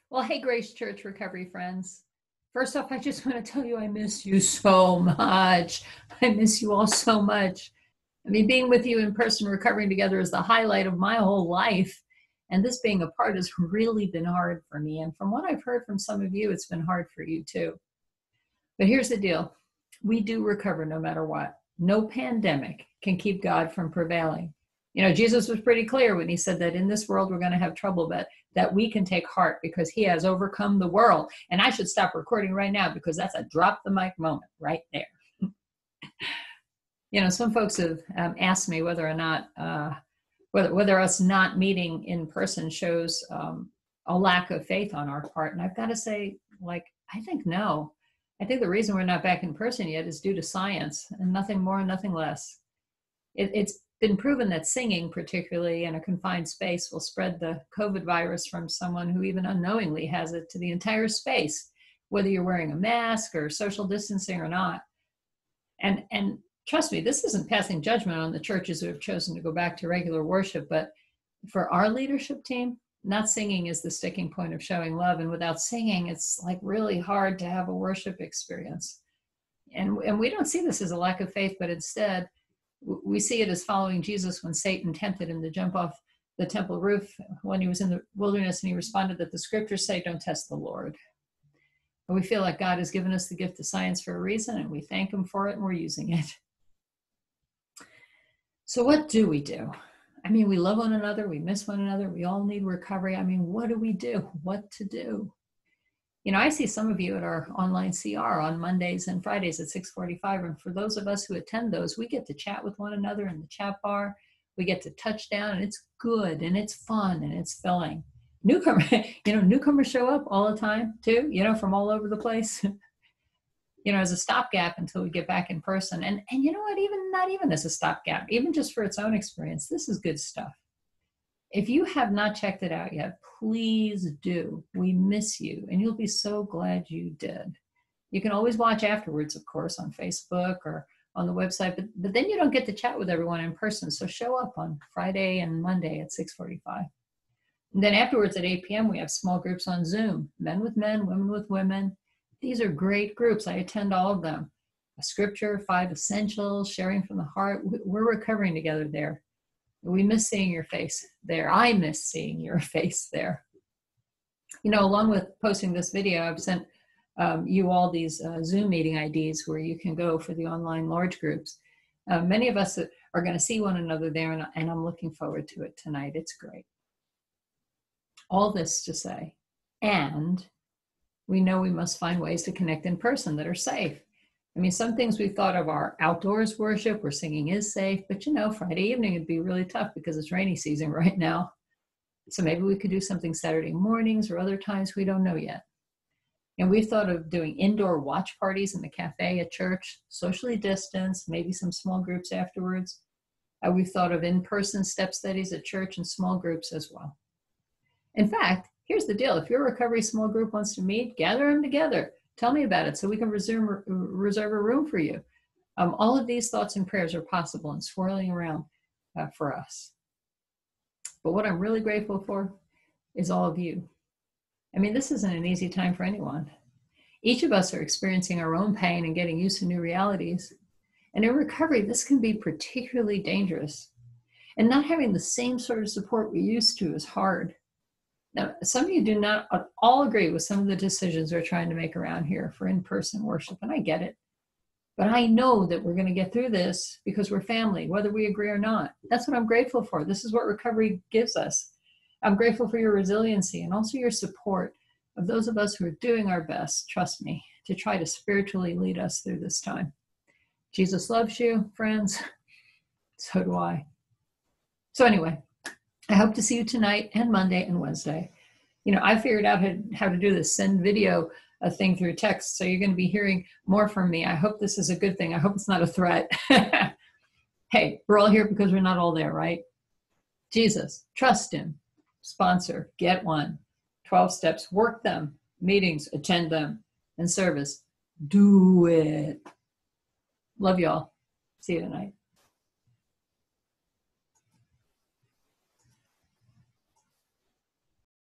Well, hey, Grace Church Recovery friends. First off, I just want to tell you I miss you so much. I miss you all so much. I mean, being with you in person, recovering together is the highlight of my whole life. And this being apart has really been hard for me. And from what I've heard from some of you, it's been hard for you too. But here's the deal. We do recover no matter what. No pandemic can keep God from prevailing. You know, Jesus was pretty clear when he said that in this world we're going to have trouble, but that we can take heart because he has overcome the world. And I should stop recording right now because that's a drop the mic moment right there. You know, some folks have asked me whether or not, whether us not meeting in person shows a lack of faith on our part. And I've got to say, I think no. I think the reason we're not back in person yet is due to science and nothing more, nothing less. It's been proven that singing, particularly in a confined space, will spread the COVID virus from someone who even unknowingly has it to the entire space, whether you're wearing a mask or social distancing or not. And trust me, this isn't passing judgment on the churches who have chosen to go back to regular worship, but for our leadership team, not singing is the sticking point of showing love. And without singing, it's like really hard to have a worship experience. And we don't see this as a lack of faith, but instead, we see it as following Jesus when Satan tempted him to jump off the temple roof when he was in the wilderness, and he responded that the scriptures say, don't test the Lord. And we feel like God has given us the gift of science for a reason, and we thank him for it, and we're using it. So what do we do? I mean, we love one another, we miss one another, we all need recovery. I mean, what do we do? What to do? You know, I see some of you at our online CR on Mondays and Fridays at 6:45. And for those of us who attend those, we get to chat with one another in the chat bar. We get to touch down, and it's good, and it's fun, and it's filling. Newcomers show up all the time too, from all over the place, as a stopgap until we get back in person. And you know what, not even as a stopgap, even just for its own experience, this is good stuff. If you have not checked it out yet, please do. We miss you, and you'll be so glad you did. You can always watch afterwards, of course, on Facebook or on the website, but then you don't get to chat with everyone in person. So show up on Friday and Monday at 6:45. And then afterwards at 8 p.m., we have small groups on Zoom, men with men, women with women. These are great groups. I attend all of them. A scripture, 5 essentials, sharing from the heart. We're recovering together there. We miss seeing your face there. I miss seeing your face there. Along with posting this video, I've sent you all these Zoom meeting IDs where you can go for the online large groups. Many of us are going to see one another there, and I'm looking forward to it tonight. It's great. All this to say, and we know we must find ways to connect in person that are safe. I mean, some things we've thought of are outdoors worship where singing is safe, but Friday evening would be really tough because it's rainy season right now. So maybe we could do something Saturday mornings or other times, we don't know yet. And we've thought of doing indoor watch parties in the cafe at church, socially distanced, maybe some small groups afterwards. We've thought of in-person step studies at church and small groups as well. In fact, here's the deal. If your recovery small group wants to meet, gather them together. Tell me about it so we can reserve a room for you. All of these thoughts and prayers are possible and swirling around for us. But what I'm really grateful for is all of you. I mean, this isn't an easy time for anyone. Each of us are experiencing our own pain and getting used to new realities. And in recovery, this can be particularly dangerous. And not having the same sort of support we used to is hard. Now, some of you do not at all agree with some of the decisions we're trying to make around here for in-person worship, and I get it. But I know that we're going to get through this because we're family, whether we agree or not. That's what I'm grateful for. This is what recovery gives us. I'm grateful for your resiliency and also your support of those of us who are doing our best, trust me, to try to spiritually lead us through this time. Jesus loves you, friends. So do I. So anyway, I hope to see you tonight and Monday and Wednesday. I figured out how to do this send video thing through text. So you're going to be hearing more from me. I hope this is a good thing. I hope it's not a threat. Hey, we're all here because we're not all there, right? Jesus, trust him, sponsor, get one, 12 steps, work them, meetings, attend them, and service. Do it. Love y'all. See you tonight.